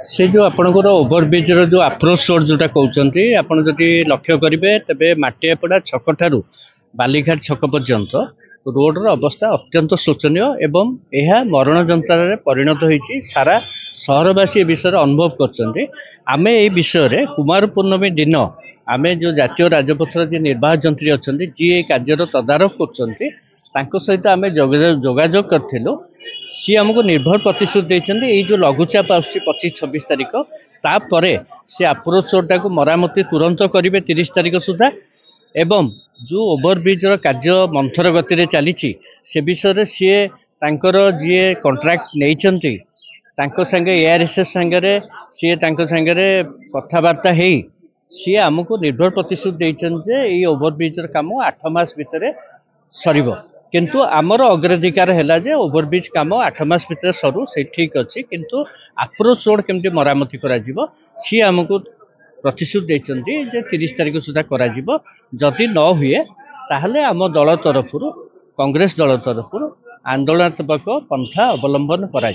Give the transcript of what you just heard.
से जो आपणकर ओभरब्रिज जो आप्रोच रोड जोटा कहते आप लक्ष्य करेंगे तेज मटियापड़ा छक ठार बालीघाट छक पर्यंत रोडर अवस्था अत्यंत शोचनीय एवं यह मरण जंत्रार परिणत होती सारा सहरवासी विषय अनुभव करमे ये विषय कुमार पूर्णमी दिन आम जो जातीय राजपथर जी निर्वाह जंत्री अच्छा जी ये कार्यर तदारख कर सहित आम जोगाजोग करूँ सी आमको निर्भर प्रतिश्रुति देते जो लघुचाप आस 25-26 तारीख तापर से आप्रोच रोडटा को मरामती तुरंत करेंगे 30 तारीख सुधा एवं जो ओभरब्रिजर कार्य मंथर गति चली से विषय सी जी कंट्राक्ट नहीं संगे एआरएसएस सांगे सी सांगे कथबार्ता हो सी आमको निर्भर प्रतिश्रुति देते ये ओभरब्रिजर काम 8 मास भितर सर किंतु आमर अग्राधिकार है ओभरब्रिज काम 8 मास भितर सरू से ठीक अच्छे किंतु आप्रोच रोड केमती मरामती सी आमको प्रतिश्रुति देते 30 तारीख सुधा जदि न हुए ताहले आम दल तरफ कांग्रेस दल तरफ आंदोलनात्मक पंथा अवलंबन करा।